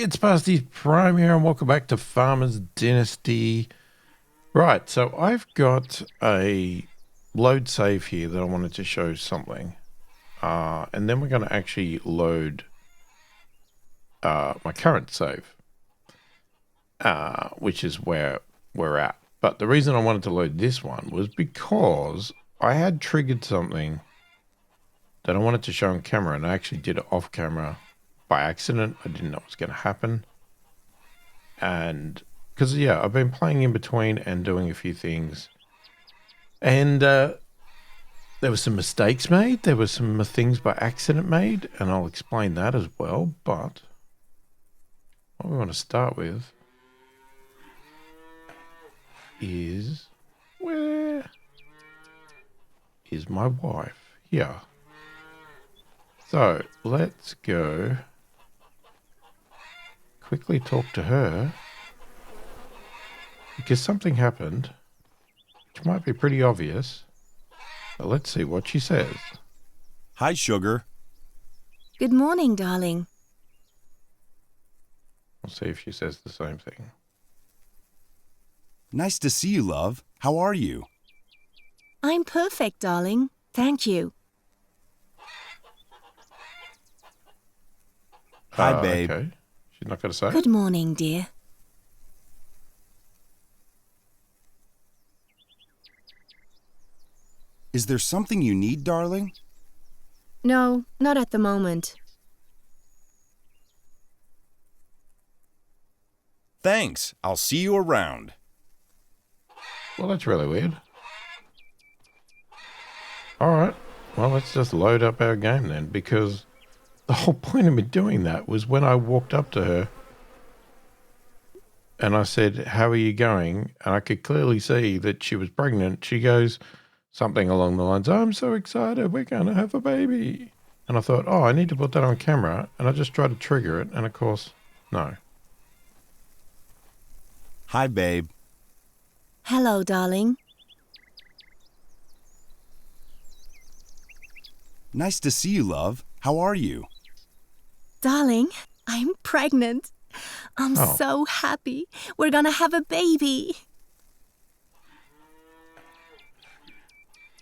It's pasthisprime here, and welcome back to Farmer's Dynasty. Right, so I've got a load save here that I wanted to show something. And then we're going to actually load my current save, which is where we're at. But the reason I wanted to load this one was because I had triggered something that I wanted to show on camera, and I actually did it off camera by accident. I didn't know it was going to happen. And because, yeah, I've been playing in between and doing a few things. And there were some mistakes made. There were some things by accident made. And I'll explain that as well. But what we want to start with is, where is my wife? Here. So let's go quickly talk to her, because something happened which might be pretty obvious. But let's see what she says. Hi, sugar. Good morning, darling. We'll see if she says the same thing. Nice to see you, love. How are you? I'm perfect, darling. Thank you. Hi, babe. Okay. She's not going to say Good morning, dear. Is there something you need, darling? No, not at the moment. Thanks. I'll see you around. Well, that's really weird. Alright, well, let's just load up our game then, because the whole point of me doing that was when I walked up to her and I said, "How are you going?" And I could clearly see that she was pregnant. She goes something along the lines, "I'm so excited, we're going to have a baby." And I thought, oh, I need to put that on camera. And I just tried to trigger it. And of course, no. Hi, babe. Hello, darling. Nice to see you, love. How are you? Darling, I'm pregnant. I'm Oh. so happy. We're gonna have a baby.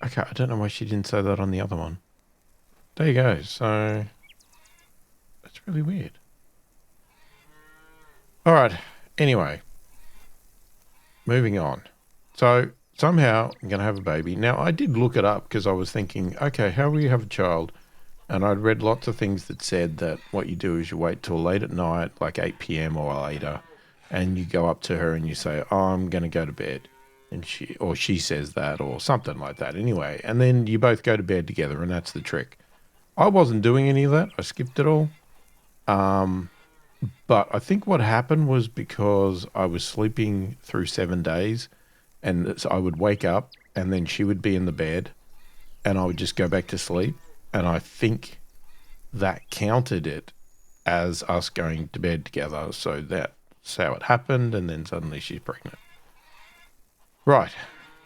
Okay, I don't know why she didn't say that on the other one. There you go. So that's really weird. All right. Anyway, moving on. So somehow I'm going to have a baby. Now, I did look it up because I was thinking, okay, how will you have a child? And I'd read lots of things that said that what you do is you wait till late at night, like 8 p.m. or later, and you go up to her and you say, "Oh, I'm going to go to bed." And she says that or something like that anyway. And then you both go to bed together, and that's the trick. I wasn't doing any of that. I skipped it all. But I think what happened was because I was sleeping through 7 days, and so I would wake up and then she would be in the bed and I would just go back to sleep. And I think that counted it as us going to bed together. So that's how it happened. And then suddenly she's pregnant. Right.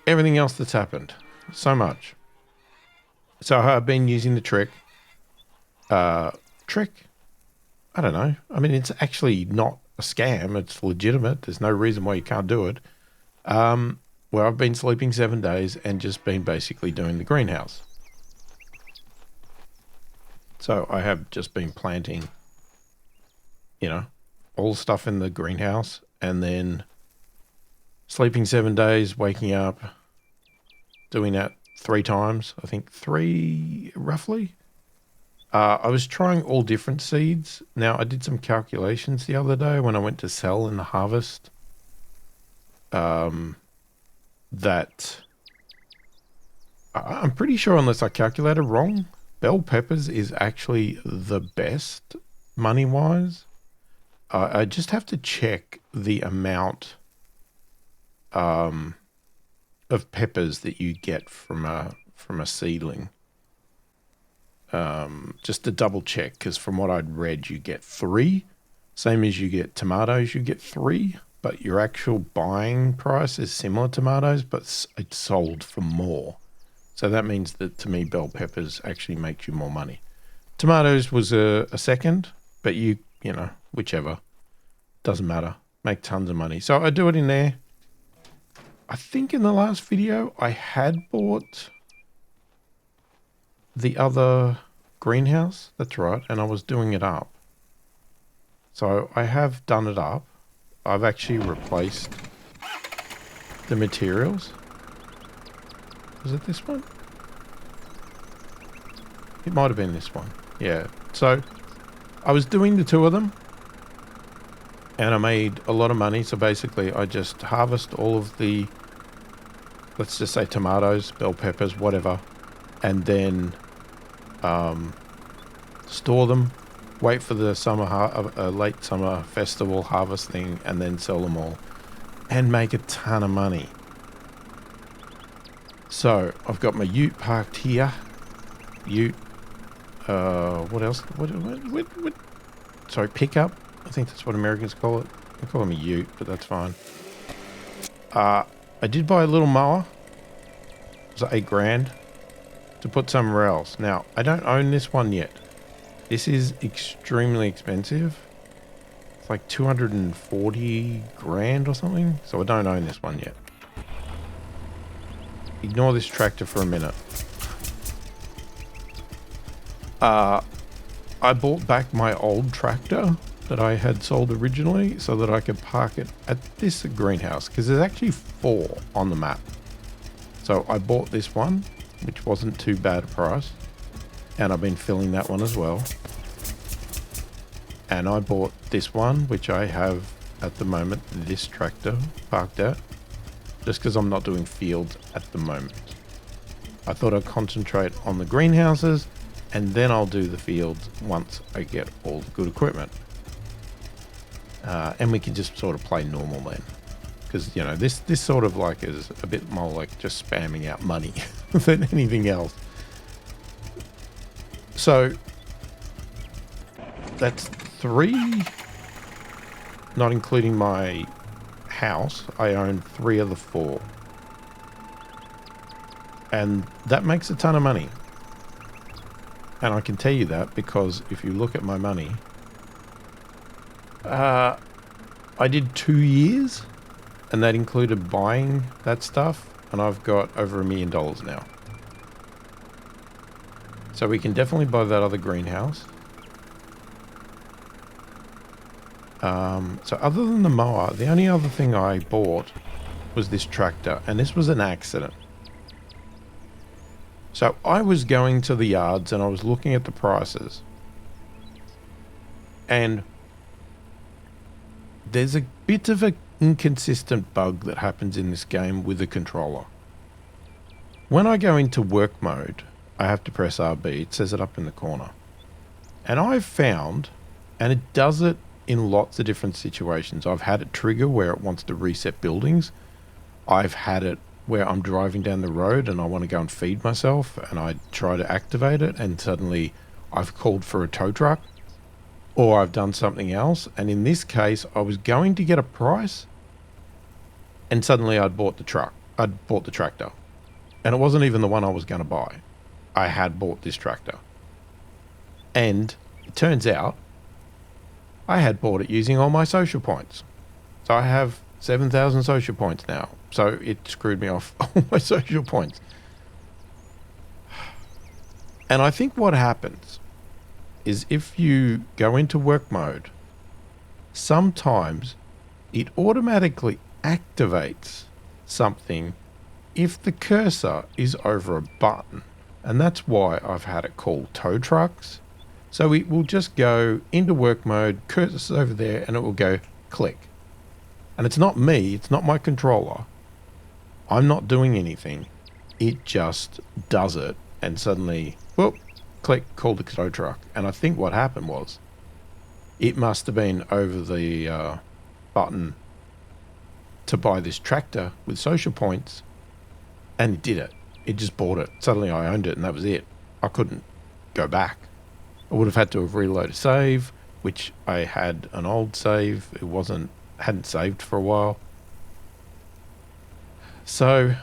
Everything else that's happened. So much. So I've been using the trick. Trick? I don't know. I mean, it's actually not a scam. It's legitimate. There's no reason why you can't do it. Where I've been sleeping 7 days and just been basically doing the greenhouse. So I have just been planting, all the stuff in the greenhouse, and then sleeping 7 days, waking up, doing that 3 times. I think 3 roughly. I was trying all different seeds. Now, I did some calculations the other day when I went to sell in the harvest. That I'm pretty sure, unless I calculated wrong, bell peppers is actually the best money-wise. I just have to check the amount of peppers that you get from a seedling. Just to double check, because from what I'd read, you get 3. Same as you get tomatoes, you get 3. But your actual buying price is similar to tomatoes, but it's sold for more. So that means that, to me, bell peppers actually makes you more money. Tomatoes was a second, but you know, whichever. Doesn't matter. Make tons of money. So I do it in there. I think in the last video I had bought the other greenhouse. That's right. And I was doing it up. So I have done it up. I've actually replaced the materials. Was it this one? It might have been this one. Yeah. So I was doing the two of them. And I made a lot of money. So basically I just harvest all of the, let's just say tomatoes, bell peppers, whatever. And then store them, wait for the summer, late summer festival harvest thing, and then sell them all. And make a ton of money. So I've got my ute parked here. Ute. What else? What? Sorry, pickup. I think that's what Americans call it. I call them a ute, but that's fine. I did buy a little mower. It was $8 grand to put somewhere else. Now, I don't own this one yet. This is extremely expensive. It's like 240 grand or something. So I don't own this one yet. Ignore this tractor for a minute. I bought back my old tractor that I had sold originally so that I could park it at this greenhouse, because there's actually 4 on the map. So I bought this one, which wasn't too bad a price, and I've been filling that one as well. And I bought this one, which I have at the moment this tractor parked at, just because I'm not doing fields at the moment. I thought I'd concentrate on the greenhouses, and then I'll do the fields once I get all the good equipment. And we can just sort of play normal then. Because, you know, this sort of like is a bit more like just spamming out money than anything else. So, that's 3, not including my house. I own 3 of the 4. And that makes a ton of money. And I can tell you that because if you look at my money, I did 2 years, and that included buying that stuff, and I've got over $1 million now. So we can definitely buy that other greenhouse. So other than the mower, the only other thing I bought was this tractor, and this was an accident. So I was going to the yards and I was looking at the prices, and there's a bit of an inconsistent bug that happens in this game with the controller. When I go into work mode, I have to press RB. It says it up in the corner. And I've found, and it does it in lots of different situations. I've had it trigger where it wants to reset buildings. I've had it where I'm driving down the road and I want to go and feed myself, and I try to activate it and suddenly I've called for a tow truck, or I've done something else. And in this case, I was going to get a price and suddenly I'd bought the tractor. And it wasn't even the one I was going to buy. I had bought this tractor. And it turns out I had bought it using all my social points. So I have 7,000 social points now. So it screwed me off all my social points. And I think what happens is if you go into work mode, sometimes it automatically activates something if the cursor is over a button. And that's why I've had it called tow trucks. So it will just go into work mode, cursor's over there, and it will go click. And it's not me, it's not my controller. I'm not doing anything. It just does it, and suddenly, whoop, click, call the tow truck. And I think what happened was, it must have been over the button to buy this tractor with social points, and it did it. It just bought it. Suddenly I owned it, and that was it. I couldn't go back. I would have had to have reloaded a save, which I had an old save. It hadn't saved for a while. So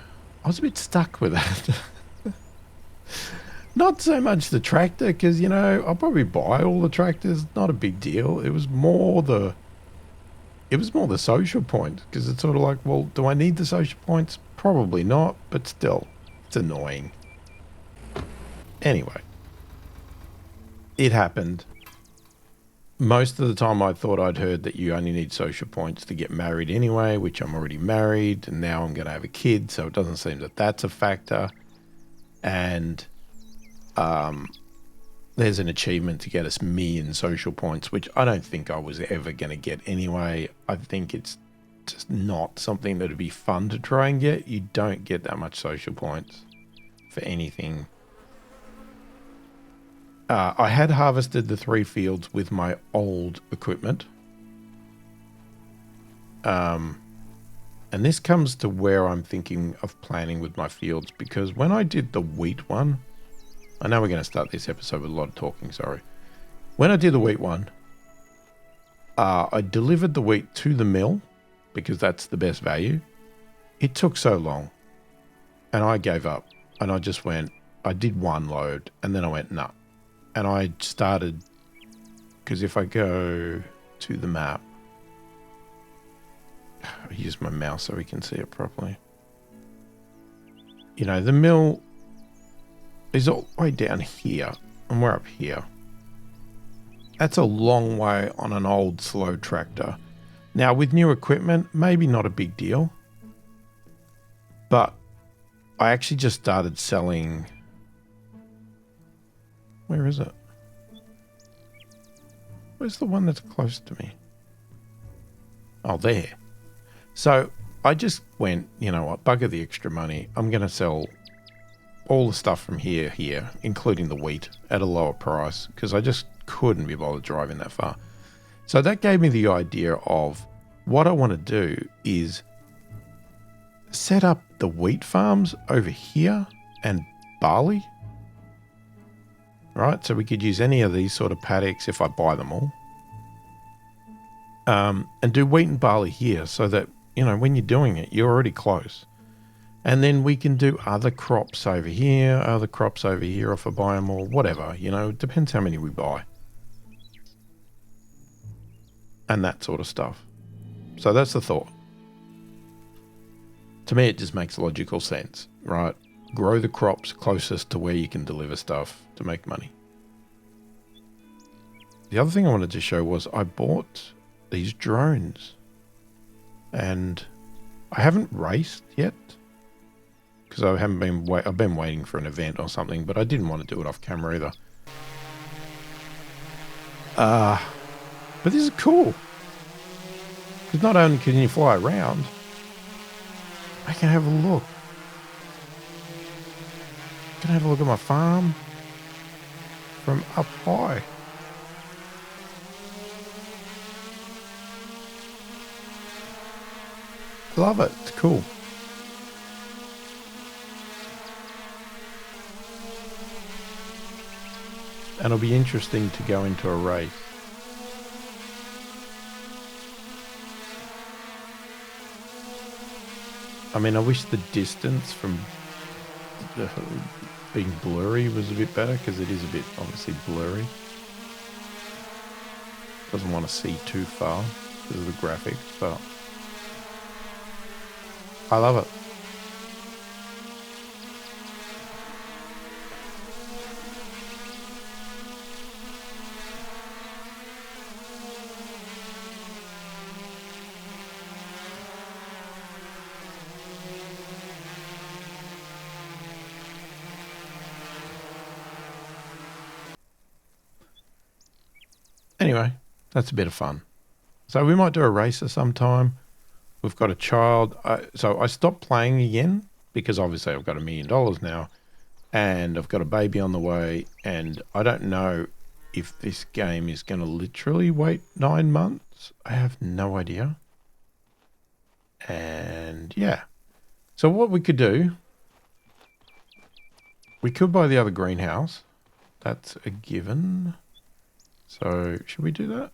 I was a bit stuck with that. Not so much the tractor, because, you know, I'll probably buy all the tractors. Not a big deal. It was more the It was more the social points, because it's sort of like, well, do I need the social points? Probably not, but still, it's annoying. Anyway, it happened. Most of the time I thought I'd heard that you only need social points to get married anyway, which I'm already married, and now I'm going to have a kid, so it doesn't seem that that's a factor. And there's an achievement to get us million social points, which I don't think I was ever going to get anyway. I think it's just not something that would be fun to try and get. You don't get that much social points for anything. I had harvested the 3 fields with my old equipment. And this comes to where I'm thinking of planning with my fields, because when I did the wheat one, I know we're going to start this episode with a lot of talking, sorry. When I did the wheat one, I delivered the wheat to the mill because that's the best value. It took so long and I gave up, and I just went, I did 1 load and then I went, nah. And I started, because if I go to the map, I use my mouse so we can see it properly. You know, the mill is all the way down here, and we're up here. That's a long way on an old slow tractor. Now with new equipment, maybe not a big deal, but I actually just started selling. Where is it? Where's the one that's close to me? Oh, there. So I just went, you know what, bugger the extra money. I'm going to sell all the stuff from here, including the wheat, at a lower price, because I just couldn't be bothered driving that far. So that gave me the idea of what I want to do is set up the wheat farms over here and barley. Right, so we could use any of these sort of paddocks if I buy them all. And do wheat and barley here so that, you know, when you're doing it, you're already close. And then we can do other crops over here, if I buy them, or whatever, you know, it depends how many we buy. And that sort of stuff. So that's the thought. To me, it just makes logical sense, right? Grow the crops closest to where you can deliver stuff to make money. The other thing I wanted to show was I bought these drones. And I haven't raced yet, because I've been waiting for an event or something, but I didn't want to do it off camera either. But this is cool, because not only can you fly around, I can have a look. I can have a look at my farm from up high. Love it. It's cool. And it'll be interesting to go into a race. I mean, I wish the distance from being blurry was a bit better, because it is a bit obviously blurry. Doesn't want to see too far because of the graphics, but I love it. Anyway, that's a bit of fun. So we might do a racer sometime. We've got a child. So I stopped playing again because obviously I've got $1 million now and I've got a baby on the way, and I don't know if this game is going to literally wait 9 months. I have no idea. And yeah. So what we could do, we could buy the other greenhouse. That's a given. So should we do that?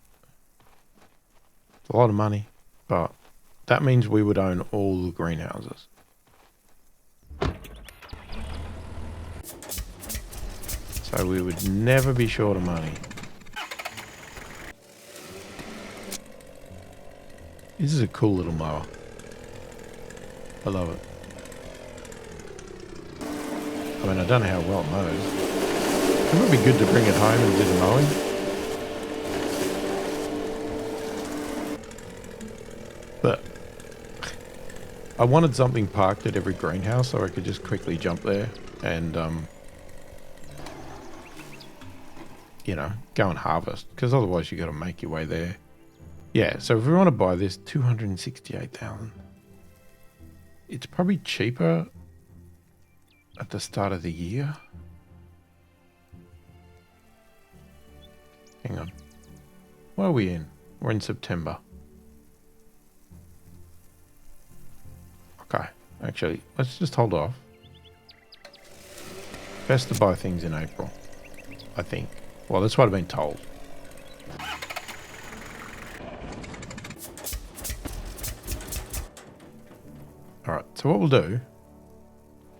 It's a lot of money, but that means we would own all the greenhouses. So we would never be short of money. This is a cool little mower. I love it. I mean, I don't know how well it mows. It would be good to bring it home and do the mowing. But I wanted something parked at every greenhouse so I could just quickly jump there and, you know, go and harvest. Because otherwise you got to make your way there. Yeah, so if we want to buy this, 268,000. It's probably cheaper at the start of the year. Hang on. What are we in? We're in September. Okay. Actually, let's just hold off. Best to buy things in April, I think. Well, that's what I've been told. Alright, so what we'll do...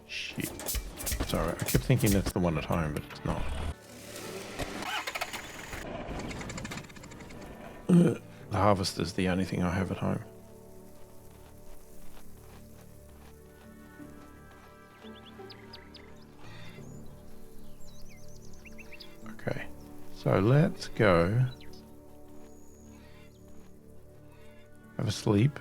Shit. Sorry, I kept thinking that's the one at home, but it's not. The harvester's the only thing I have at home. Okay, so let's go have a sleep.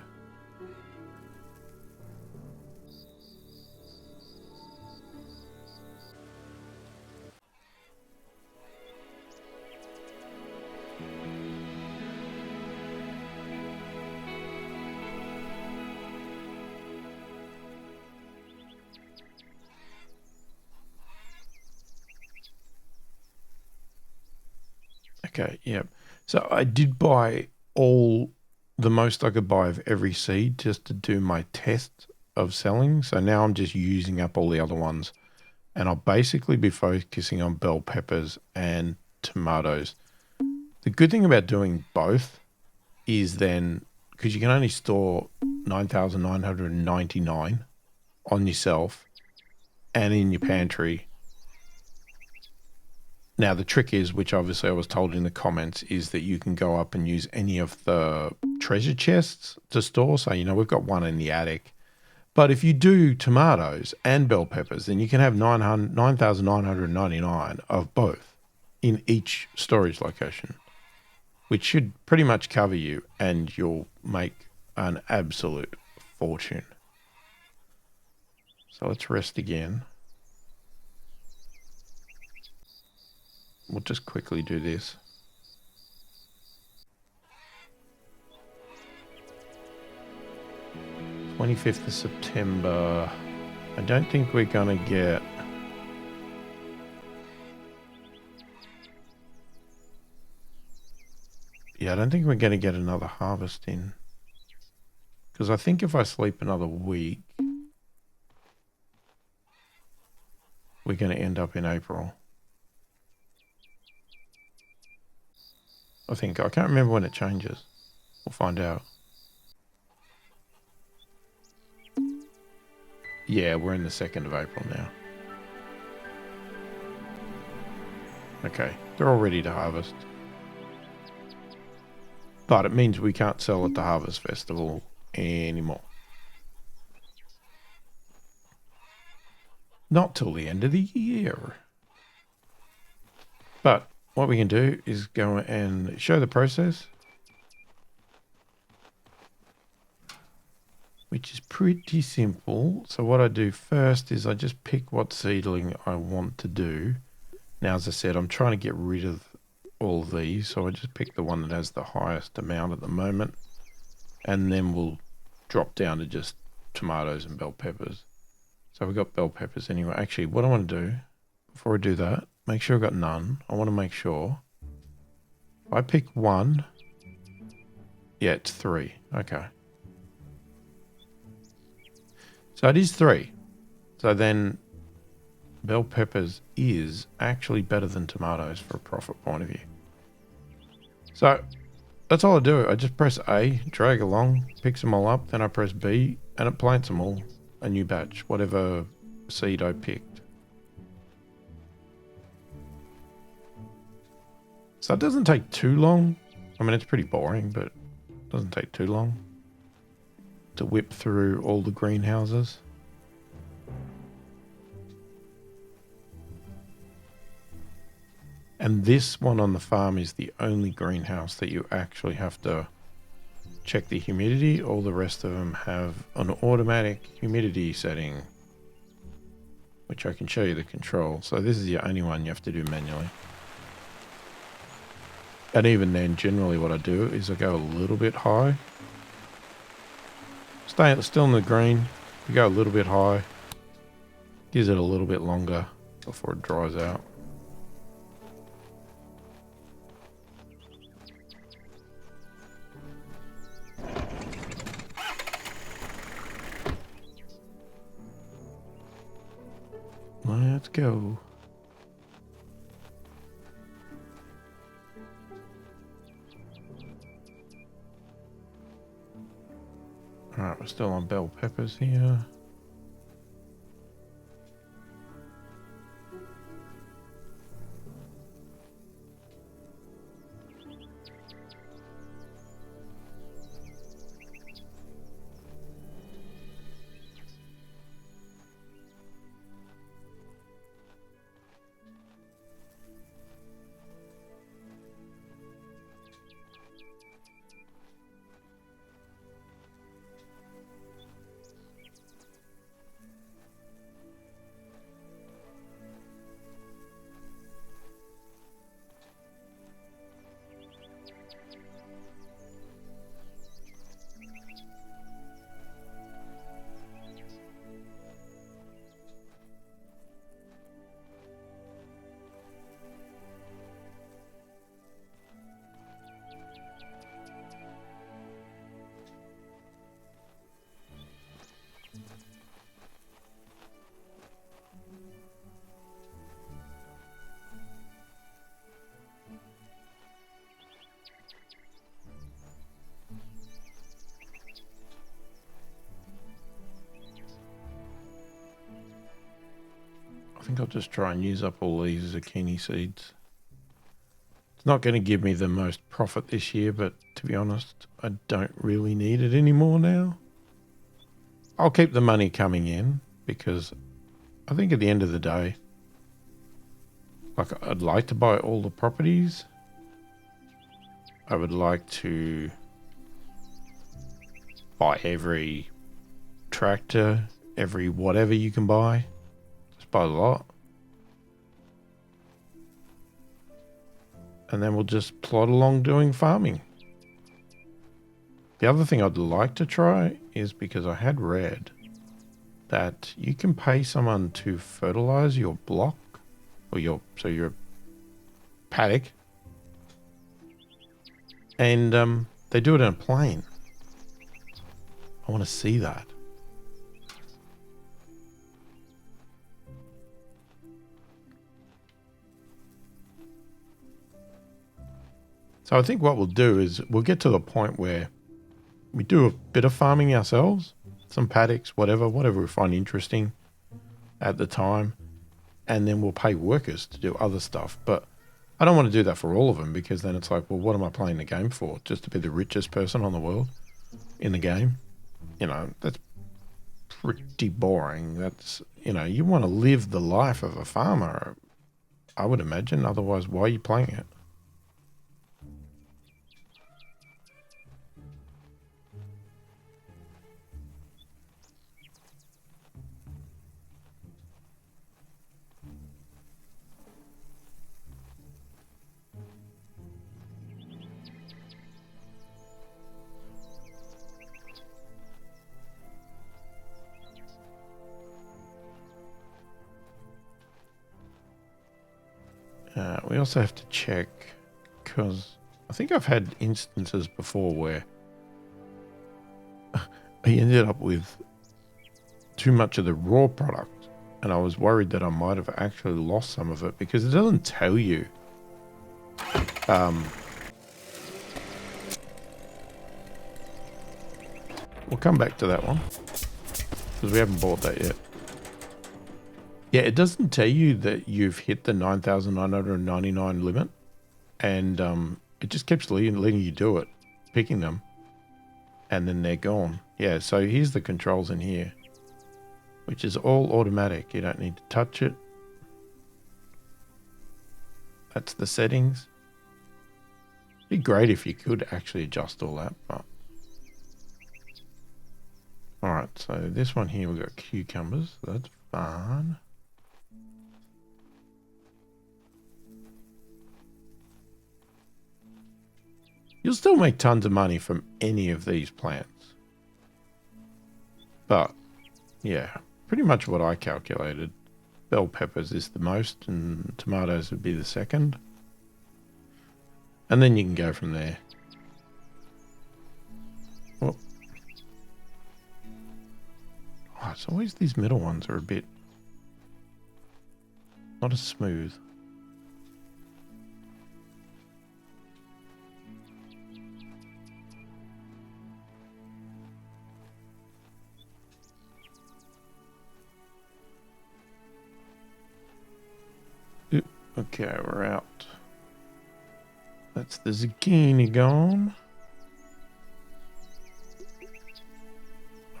Okay, yep. So I did buy the most I could buy of every seed just to do my test of selling. So now I'm just using up all the other ones. And I'll basically be focusing on bell peppers and tomatoes. The good thing about doing both is then, because you can only store 9,999 on yourself and in your pantry. Now, the trick is, which obviously I was told in the comments, is that you can go up and use any of the treasure chests to store. So, you know, we've got one in the attic. But if you do tomatoes and bell peppers, then you can have 9,999 of both in each storage location, which should pretty much cover you, and you'll make an absolute fortune. So let's rest again. We'll just quickly do this. "25th of September. I don't think we're going to get... Yeah, I don't think we're going to get another harvest in. Because I think if I sleep another week, we're going to end up in April. I think. I can't remember when it changes. We'll find out. Yeah, we're in the 2nd of April now. Okay, they're all ready to harvest. But it means we can't sell at the Harvest Festival anymore. Not till the end of the year. But what we can do is go and show the process, which is pretty simple. So what I do first is I just pick what seedling I want to do. Now, as I said, I'm trying to get rid of all of these, so I just pick the one that has the highest amount at the moment, and then we'll drop down to just tomatoes and bell peppers. So we've got bell peppers anyway. Actually, what I want to do before I do that, make sure I've got none. I want to make sure if I pick one. Yeah, it's 3. Okay. So it is 3. So then bell peppers is actually better than tomatoes for a profit point of view. So that's all I do. I just press A, drag along, picks them all up. Then I press B and it plants them all a new batch, whatever seed I picked. So it doesn't take too long. I mean, it's pretty boring, but it doesn't take too long. to whip through all the greenhouses. And this one on the farm is the only greenhouse that you actually have to check the humidity. All the rest of them have an automatic humidity setting, which I can show you the control. So this is the only one you have to do manually. And even then, generally what I do is I go a little bit high. Still in the green. We go a little bit high. Gives it a little bit longer before it dries out. Let's go. Alright, we're still on bell peppers here. I think I'll just try and use up all these zucchini seeds. It's not going to give me the most profit this year, but to be honest, I don't really need it anymore now. I'll keep the money coming in because I think at the end of the day, like, I'd like to buy all the properties. I would like to buy every tractor, every whatever you can buy. Just buy a lot. And then we'll just plod along doing farming. The other thing I'd like to try is, because I had read that you can pay someone to fertilize your block or your paddock, and they do it in a plane. I want to see that. So I think what we'll do is we'll get to the point where we do a bit of farming ourselves, some paddocks, whatever we find interesting at the time, and then we'll pay workers to do other stuff. But I don't want to do that for all of them, because then it's like, well, what am I playing the game for? Just to be the richest person on the world in the game? You know, that's pretty boring. That's, you know, you want to live the life of a farmer, I would imagine. Otherwise, why are you playing it? We also have to check, because I think I've had instances before where I ended up with too much of the raw product, and I was worried that I might have actually lost some of it, because it doesn't tell you. We'll come back to that one, because we haven't bought that yet. Yeah, it doesn't tell you that you've hit the 9,999 limit, and it just keeps letting you do it, picking them. and then they're gone. Yeah, so here's the controls in here, which is all automatic. You don't need to touch it. That's the settings. It'd be great if you could actually adjust all that, but... Alright, so this one here, we've got cucumbers. So that's fun. You'll still make tons of money from any of these plants. But, yeah, pretty much what I calculated. Bell peppers is the most, and tomatoes would be the second. And then you can go from there. Well, oh, it's always these middle ones are a bit not as smooth. Okay, we're out. That's the zucchini gone.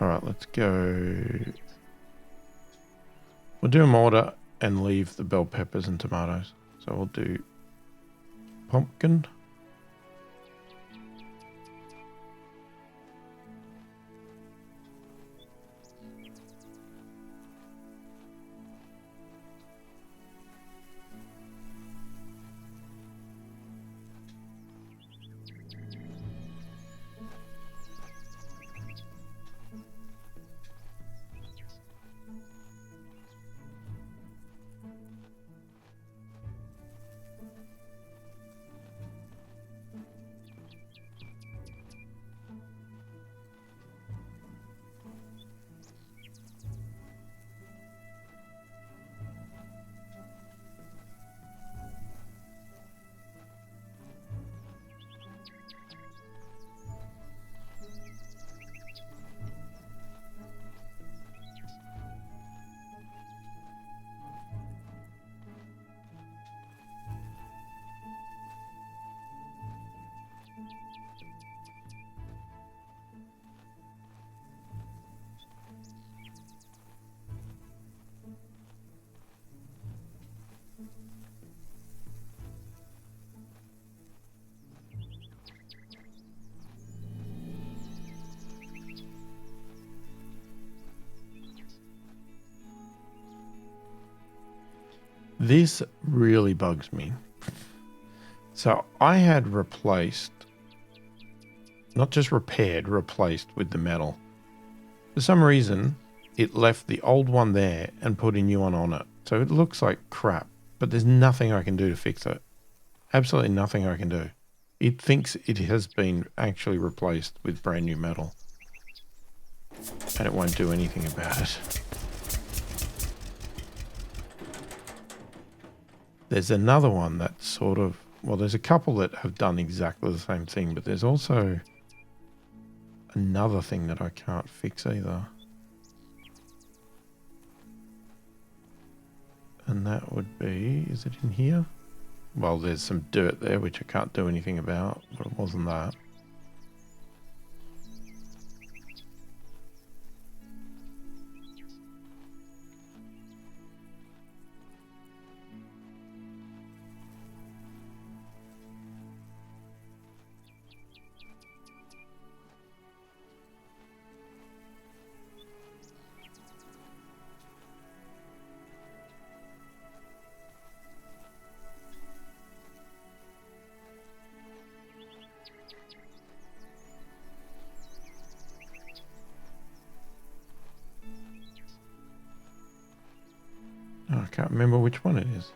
Alright, let's go. We'll do a mortar and leave the bell peppers and tomatoes. So we'll do pumpkin. This really bugs me. So I had replaced, not just repaired, replaced with the metal. For some reason, it left the old one there and put a new one on it. So it looks like crap, but there's nothing I can do to fix it. Absolutely nothing I can do. It thinks it has been actually replaced with brand new metal. And it won't do anything about it. There's another one that's sort of, well, there's a couple that have done exactly the same thing, but there's also another thing that I can't fix either. And that would be, is it in here? Well, there's some dirt there, which I can't do anything about, but it wasn't that. Oh, I can't remember which one it is.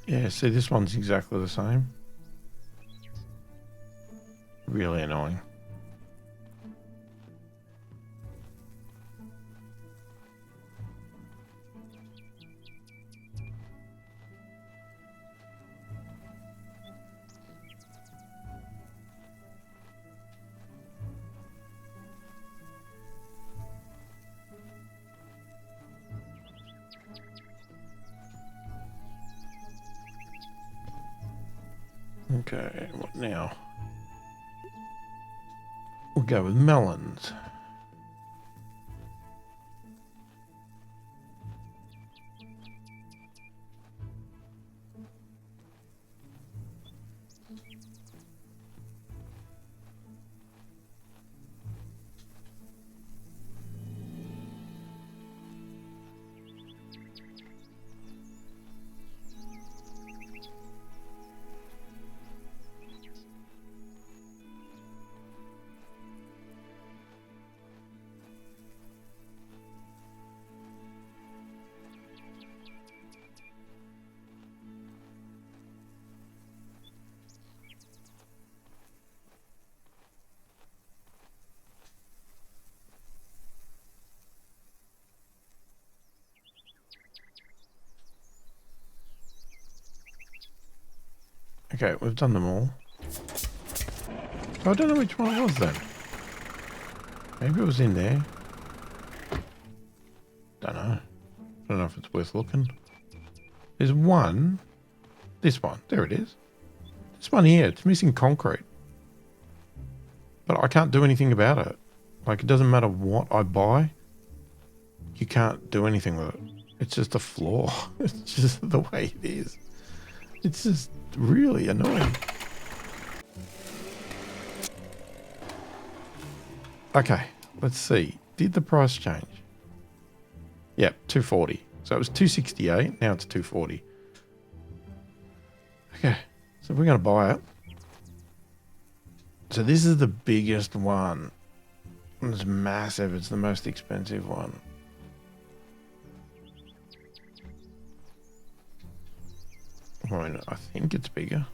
Yeah, see, this one's exactly the same. Really annoying. Okay, what now? We'll go with melons. Okay, we've done them all. I don't know which one it was then. Maybe it was in there. Don't know. Don't know if it's worth looking. There's one. This one. There it is. This one here. It's missing concrete. But I can't do anything about it. Like, it doesn't matter what I buy. You can't do anything with it. It's just a flaw. It's just the way it is. It's just really annoying. Okay, let's see. Did the price change? Yep, 240. So it was 268. Now it's 240. Okay, so we're going to buy it. So this is the biggest one. It's massive. It's the most expensive one. I mean, I think it's bigger.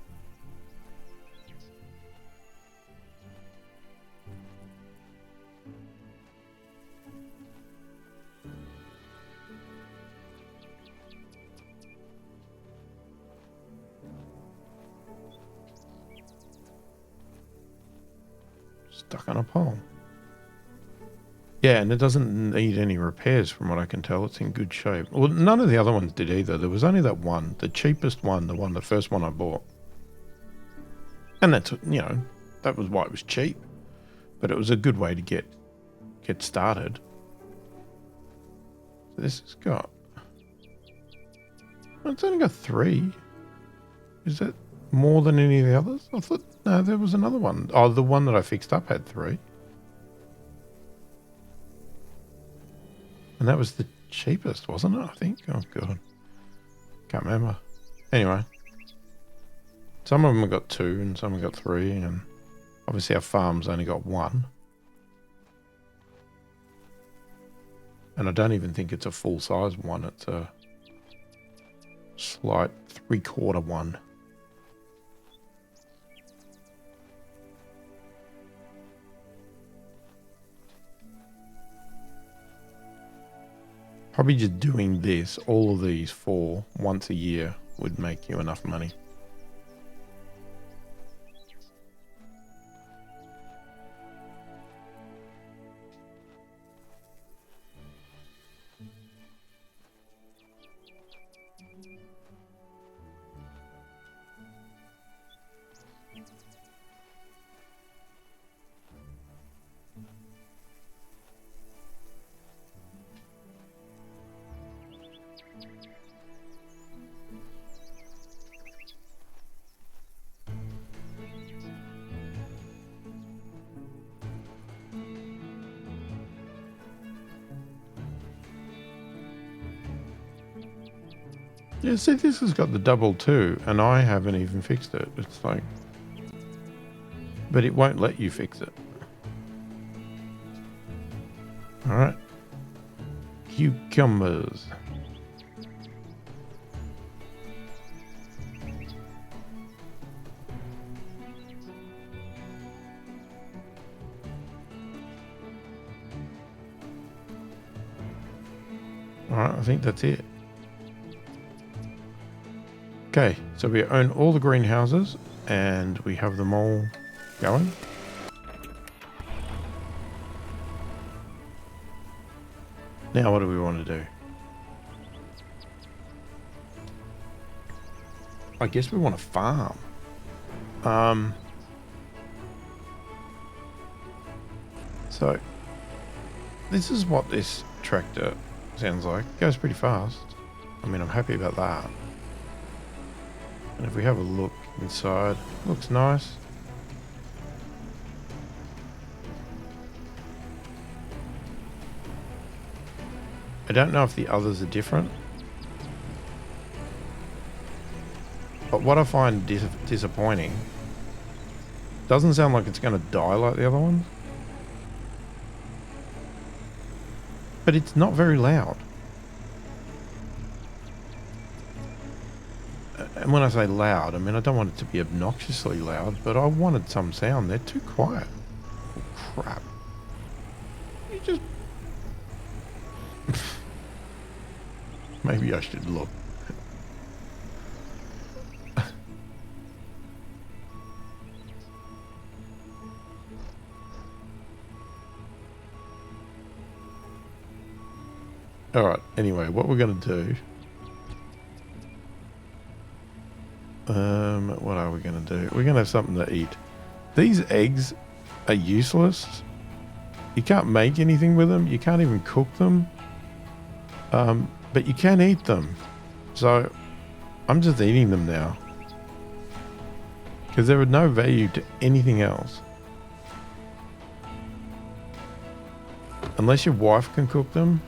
Stuck on a pole. Yeah, and it doesn't need any repairs from what I can tell. It's in good shape. Well, none of the other ones did either. There was only that one, the cheapest one, the first one I bought. And that's, you know, that was why it was cheap. But it was a good way to get started. So this has got... Well, it's only got 3. Is that more than any of the others? I thought, no, there was another one. Oh, the one that I fixed up had 3. And that was the cheapest, wasn't it? I think. Oh, God. Can't remember. Anyway. Some of them have got 2 and some have got 3. And obviously our farm's only got 1. And I don't even think it's a full-size one. It's a slight 3/4 one. Probably just doing this, all of these 4 once a year would make you enough money. Yeah, see, this has got the double too, and I haven't even fixed it. It's like... But it won't let you fix it. Alright. Cucumbers. Alright, I think that's it. Okay, so we own all the greenhouses and we have them all going. Now what do we want to do? I guess we want to farm. So this is what this tractor sounds like. It goes pretty fast. I mean, I'm happy about that. And if we have a look inside, looks nice. I don't know if the others are different. But what I find disappointing, doesn't sound like it's going to die like the other ones. But it's not very loud. And when I say loud, I mean, I don't want it to be obnoxiously loud, but I wanted some sound. They're too quiet. Oh, crap. You just... Maybe I should look. Alright, anyway, what we're going to do... what are we going to do? We're going to have something to eat. These eggs are useless. You can't make anything with them. You can't even cook them. But you can eat them. So, I'm just eating them now. Because there are no value to anything else. Unless your wife can cook them,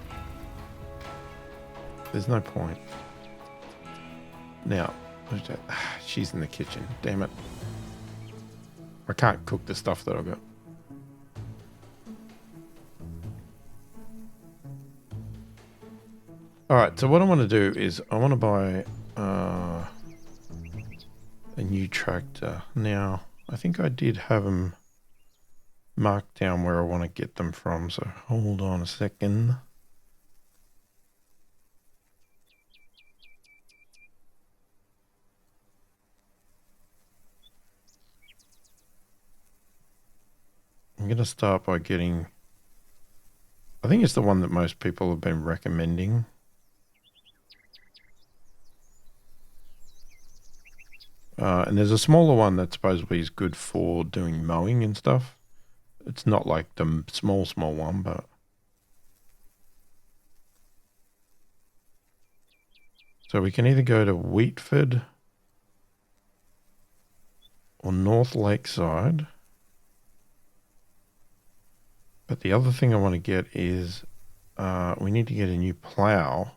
there's no point. Now, she's in the kitchen. Damn it. I can't cook the stuff that I've got. Alright, so what I want to do is I want to buy a new tractor. Now, I think I did have them marked down where I want to get them from, so hold on a second. I'm going to start by getting... I think it's the one that most people have been recommending. And there's a smaller one that supposedly is good for doing mowing and stuff. It's not like the small one, but... So we can either go to Wheatford or North Lakeside. But the other thing I want to get is we need to get a new plow.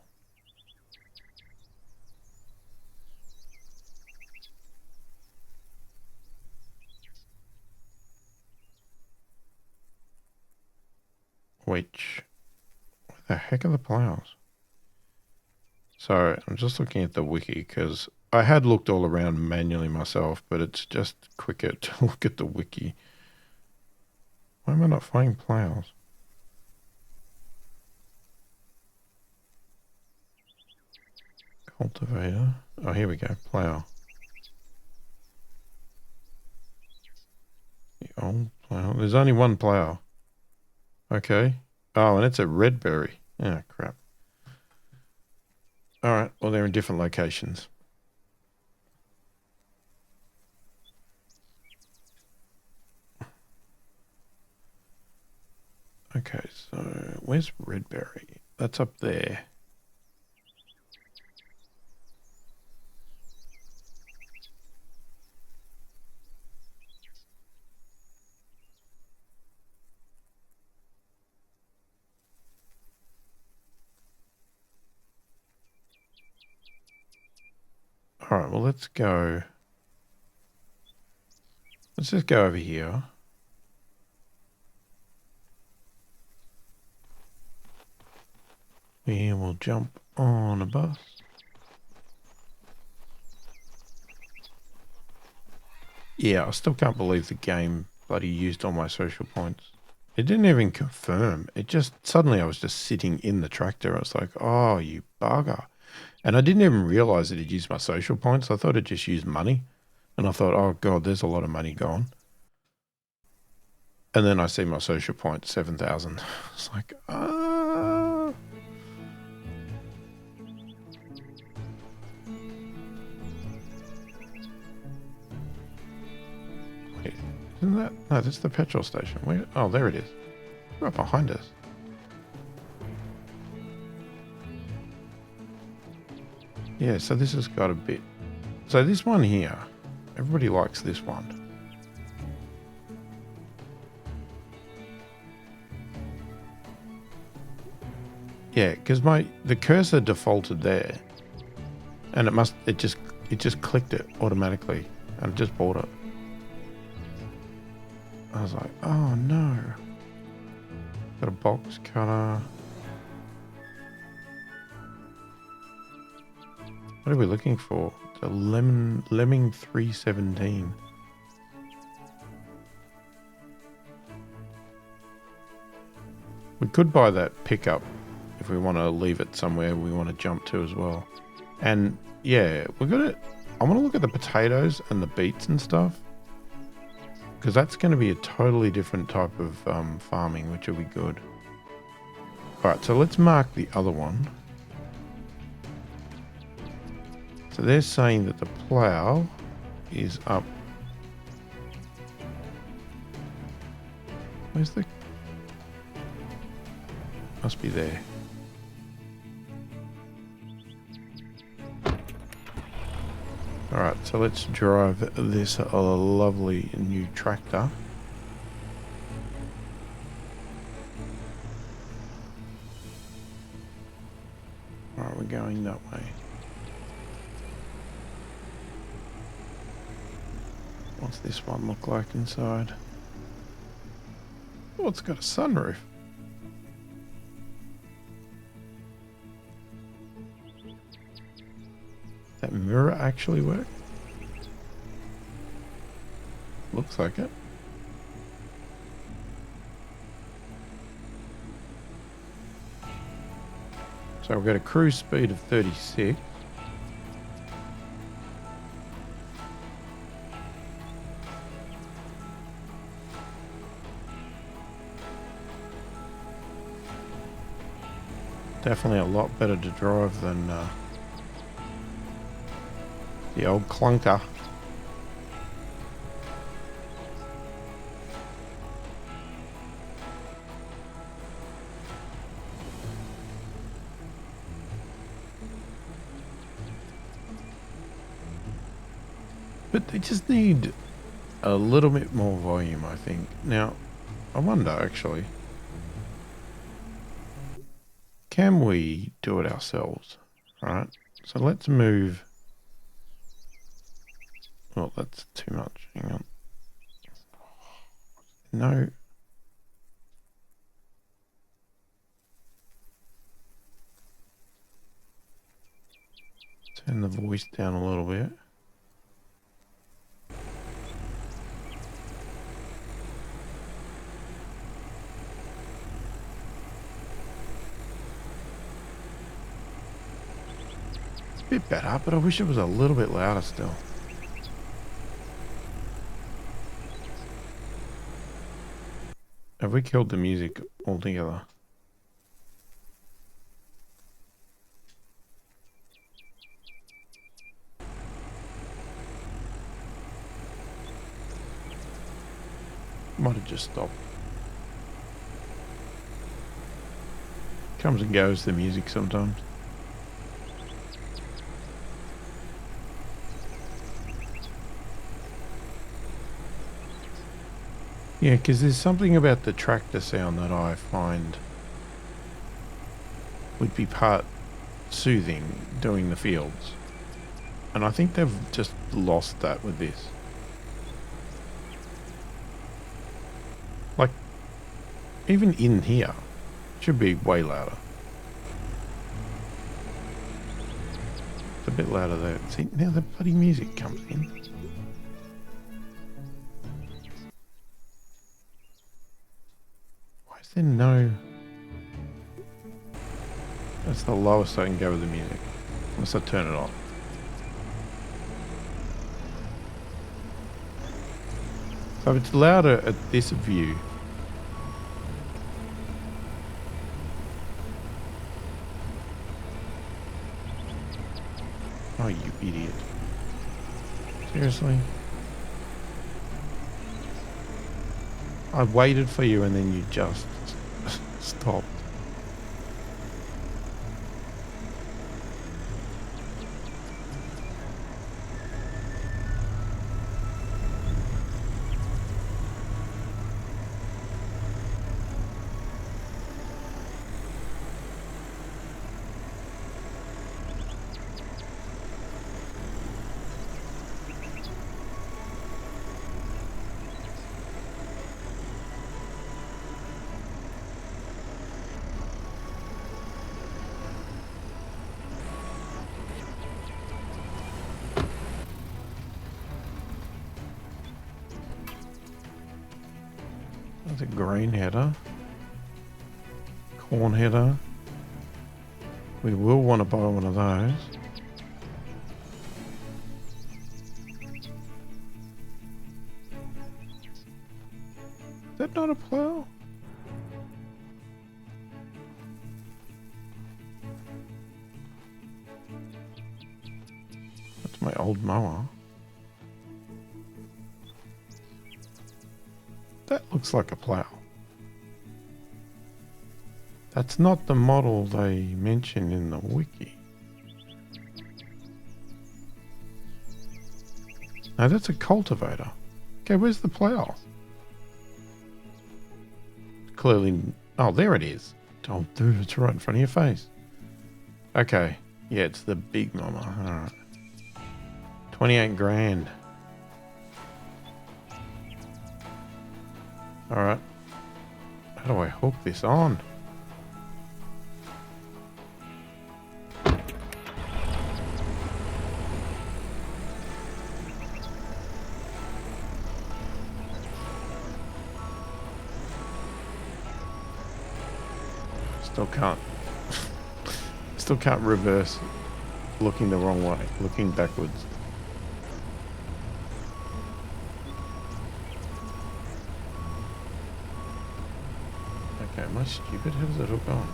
Which, what the heck are the plows? So I'm just looking at the wiki because I had looked all around manually myself, but it's just quicker to look at the wiki. Why am I not finding plows? Cultivator. Oh, here we go. Plow. The old plow. There's only one plow. Okay. Oh, and it's at Redberry. Oh, crap. Alright, well, they're in different locations. Okay, so where's Redberry? That's up there. Alright, well, let's go. Let's just go over here. We will jump on a bus. Yeah, I still can't believe the game bloody used all my social points. It didn't even confirm. It just, suddenly I was just sitting in the tractor. I was like, oh, you bugger. And I didn't even realize that it used my social points. I thought it just used money. And I thought, oh, God, there's a lot of money gone. And then I see my social points, 7,000. It's like, ah. Isn't that? No, that's the petrol station. Where? Oh, there it is. Right behind us. Yeah, so this has got a bit. So this one here, everybody likes this one. Yeah, because the cursor defaulted there, and it just clicked it automatically, and it just bought it. I was like, oh no. Got a box cutter. What are we looking for? The Lemming 317. We could buy that pickup if we want to leave it somewhere we want to jump to as well. And yeah, I want to look at the potatoes and the beets and stuff, because that's going to be a totally different type of farming, which will be good. All right, so let's mark the other one. So they're saying that the plow is up. Where's the... Must be there. Alright, so let's drive this lovely new tractor. Alright, we're going that way. What's this one look like inside? Oh, it's got a sunroof. That mirror actually work? Looks like it. So we've got a cruise speed of 36. Definitely a lot better to drive than the old clunker. But they just need a little bit more volume, I think. Now, I wonder actually, can we do it ourselves? Right. So let's move. Oh, that's too much. Hang on. No. Turn the voice down a little bit. It's a bit better, but I wish it was a little bit louder still. Have we killed the music altogether? Might have just stopped. Comes and goes, the music sometimes. Yeah, because there's something about the tractor sound that I find would be part soothing doing the fields. And I think they've just lost that with this. Like, even in here, it should be way louder. It's a bit louder there. See, now the bloody music comes in. There no... That's the lowest I can go with the music. Unless I turn it off. So if it's louder at this view... Oh, you idiot. Seriously? I waited for you and then you just stopped. There's a grain header. Corn header. We will want to buy one of those. Is that not a plow? That's my old mower. That looks like a plow. That's not the model they mention in the wiki. No, that's a cultivator. Okay, where's the plow? Clearly... Oh, there it is. Oh, dude, it's right in front of your face. Okay. Yeah, it's the big mama. Alright. 28 grand. Alright. How do I hook this on? Still can't reverse looking the wrong way, looking backwards. Okay, am I stupid? How does it hook on?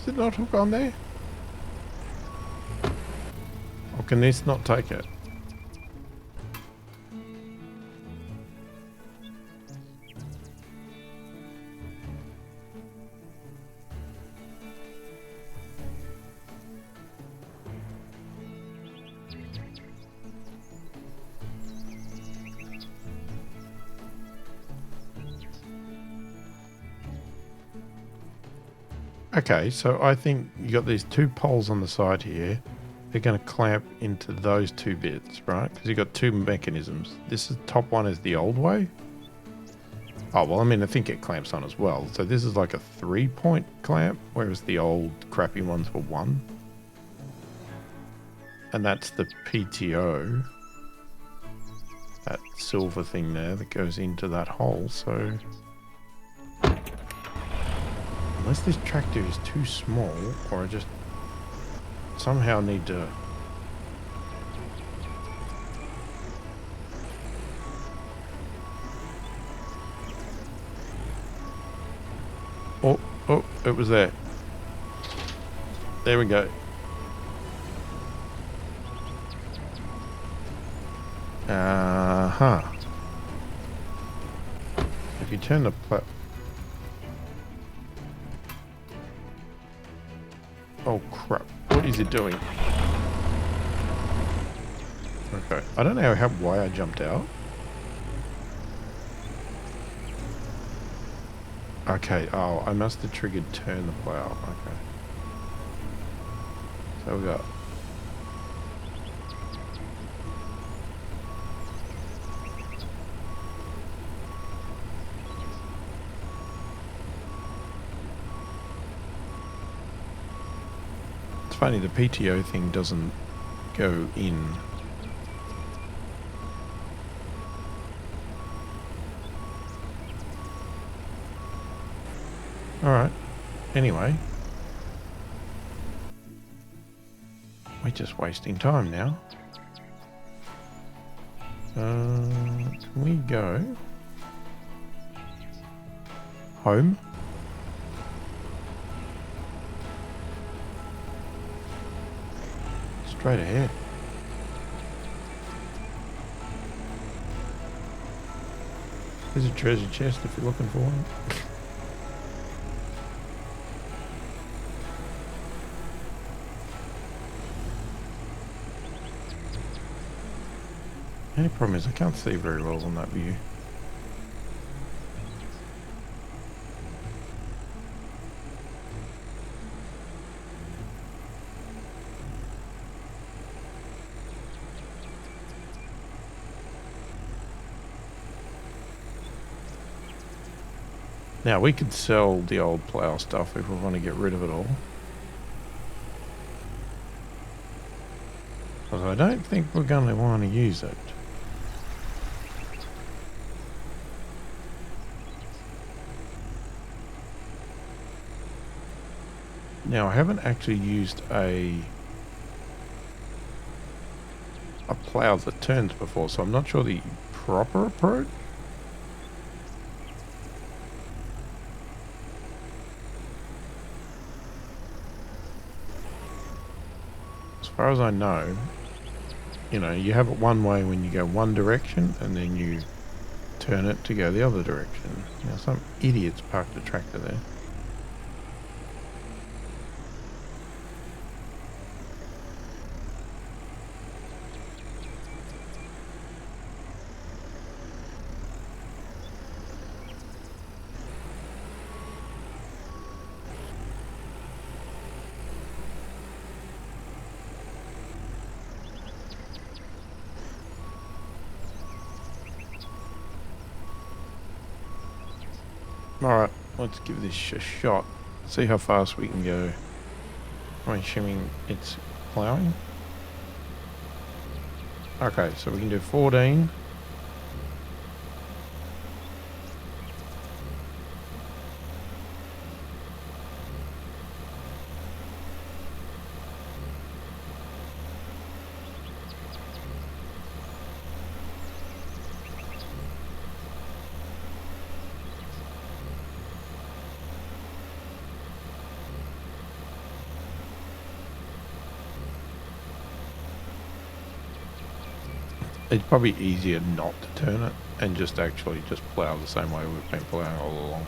Does it not hook on there? Or can this not take it? Okay, so I think you got these two poles on the side here. They're going to clamp into those two bits, right? Because you got two mechanisms. This is top one is the old way. Oh, well, I mean, I think it clamps on as well. So this is like a 3-point clamp, whereas the old crappy ones were 1. And that's the PTO. That silver thing there that goes into that hole, so... Unless this tractor is too small, or I just somehow need to... Oh, it was there. There we go. Uh-huh. If you turn the Oh crap, what is it doing? Okay, I don't know why I jumped out. Okay, oh, I must have triggered turn the plow. Okay. So we got... funny, the PTO thing doesn't go in. Alright. Anyway. We're just wasting time now. Can we go home? Straight ahead. There's a treasure chest if you're looking for one. The only problem is I can't see very well on that view. Now we could sell the old plough stuff if we want to get rid of it all. Because I don't think we're going to want to use it. Now I haven't actually used a plough that turns before, so I'm not sure the proper approach. As far as I know, you know, you have it one way when you go one direction and then you turn it to go the other direction. Now some idiots parked a tractor there. Alright, let's give this a shot. See how fast we can go. I'm assuming it's ploughing. Okay, so we can do 14. It's probably easier not to turn it and just actually just plough the same way we've been ploughing all along.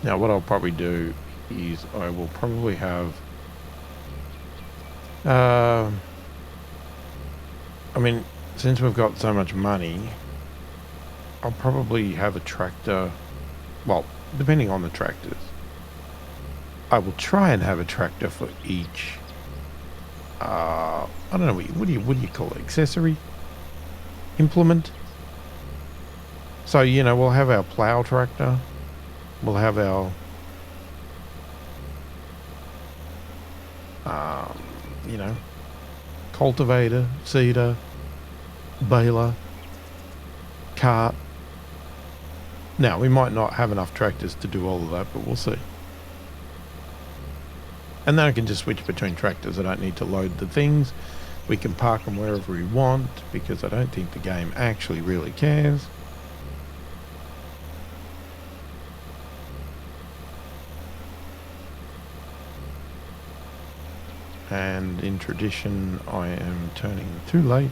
Now what I'll probably do is I will probably have I mean, since we've got so much money, I'll probably have a tractor. Well, depending on the tractors, I will try and have a tractor for each I don't know, what do you call it, accessory implement. So, you know, we'll have our plow tractor, we'll have our you know, cultivator, seeder, baler, cart. Now, we might not have enough tractors to do all of that, but we'll see. And then I can just switch between tractors. I don't need to load the things. We can park them wherever we want because I don't think the game actually really cares. And in tradition, I am turning too late.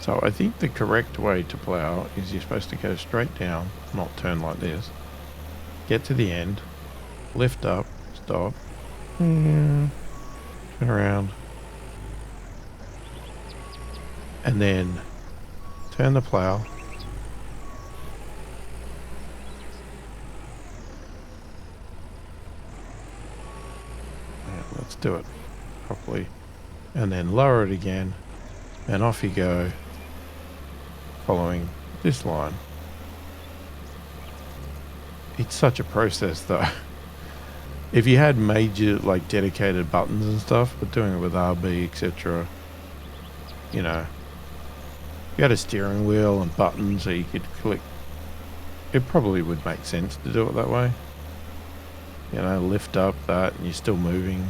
So I think the correct way to plow is you're supposed to go straight down, not turn like this. Get to the end, lift up, stop, turn around, and then turn the plow. Yeah, let's do it properly. And then lower it again, and off you go, following this line. It's such a process though. If you had major like dedicated buttons and stuff, but doing it with RB, etc., you know, you had a steering wheel and buttons so you could click, it probably would make sense to do it that way. You know, lift up that and you're still moving.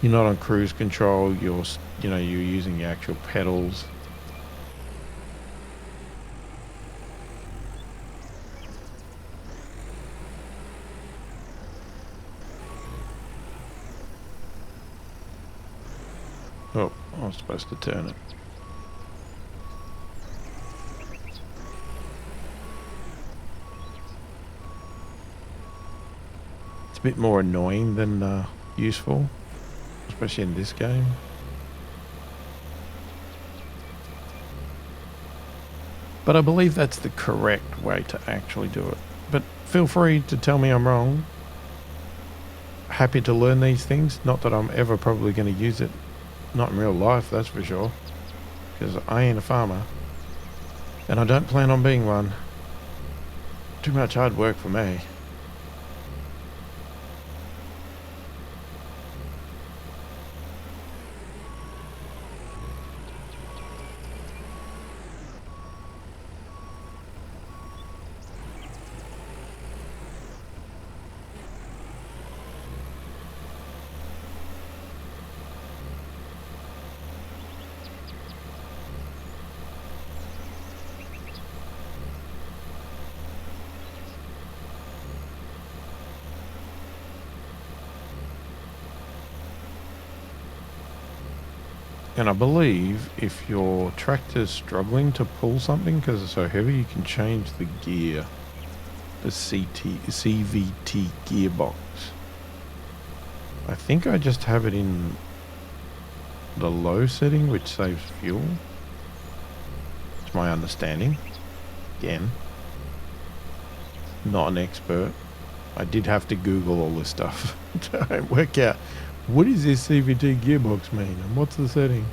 You're not on cruise control, you're using the actual pedals. Oh, I was supposed to turn it. It's a bit more annoying than useful, especially in this game. But I believe that's the correct way to actually do it. But feel free to tell me I'm wrong. Happy to learn these things. Not that I'm ever probably going to use it. Not in real life, that's for sure. Because I ain't a farmer. And I don't plan on being one. Too much hard work for me. And I believe if your tractor's struggling to pull something because it's so heavy, you can change the gear, the CVT gearbox. I think I just have it in the low setting, which saves fuel. It's my understanding. Again, not an expert. I did have to Google all this stuff to work out what does this CVT gearbox mean and what's the setting.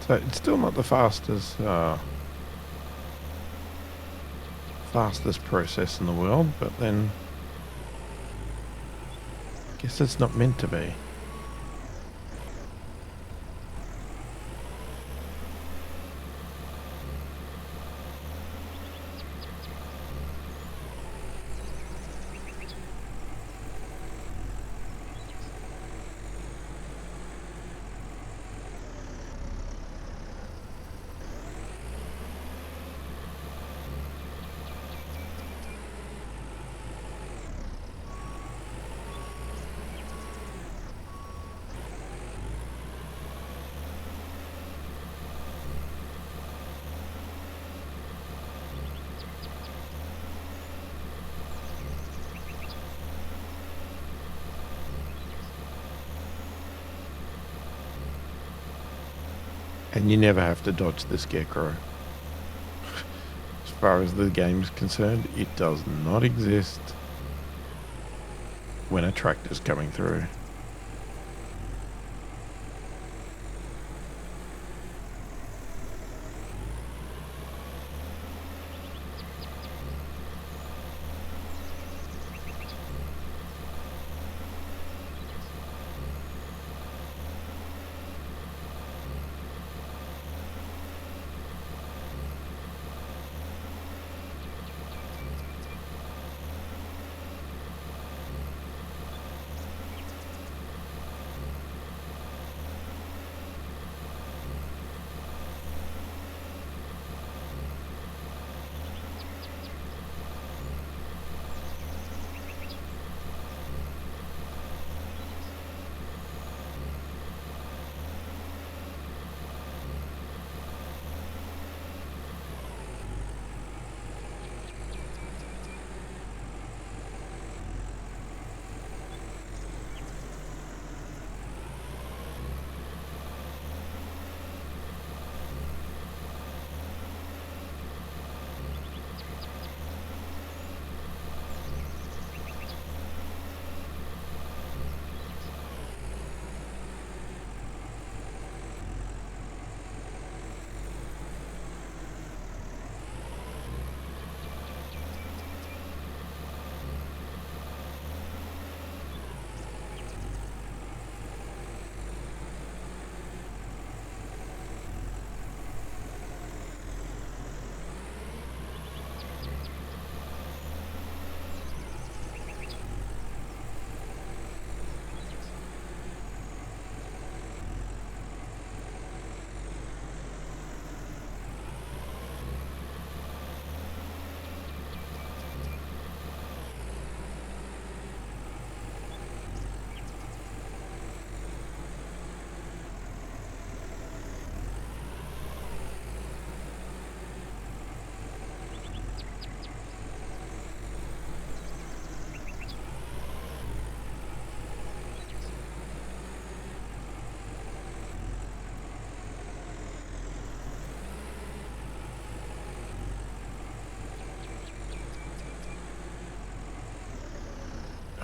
So it's still not the fastest process in the world, but then I guess it's not meant to be. And you never have to dodge the scarecrow. As far as the game's concerned, it does not exist when a tractor's coming through.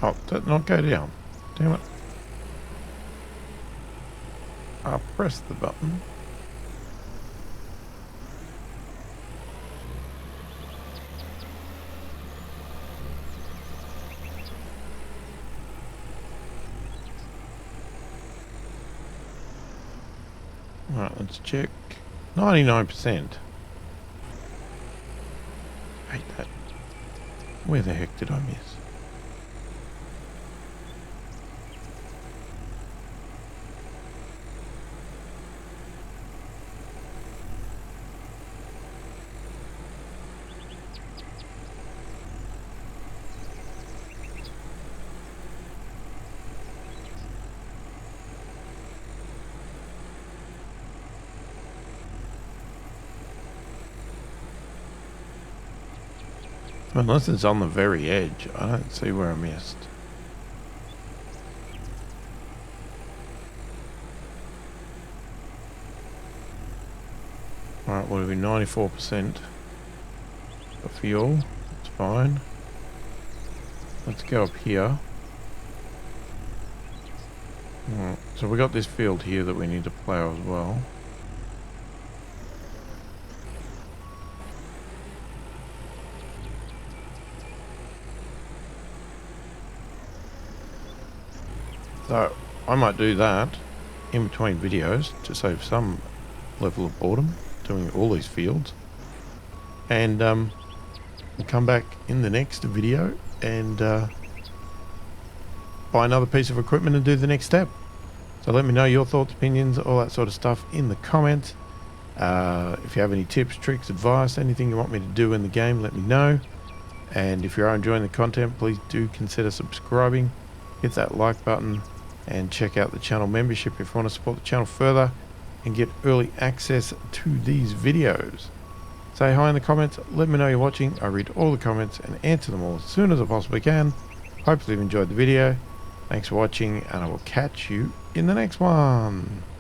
Oh, did not go down. Damn it. I'll press the button. Alright, let's check. 99%. Hate that. Where the heck did I miss? Unless it's on the very edge, I don't see where I missed. Alright, what are we, 94% for fuel? That's fine. Let's go up here. Alright, so we got this field here that we need to plow as well. So I might do that in between videos to save some level of boredom doing all these fields. And we'll come back in the next video and buy another piece of equipment and do the next step. So let me know your thoughts, opinions, all that sort of stuff in the comments. If you have any tips, tricks, advice, anything you want me to do in the game, let me know. And if you are enjoying the content, please do consider subscribing, hit that like button, and check out the channel membership if you want to support the channel further and get early access to these videos. Say hi in the comments, let me know you're watching. I read all the comments and answer them all as soon as I possibly can. Hopefully you've enjoyed the video. Thanks for watching, and I will catch you in the next one.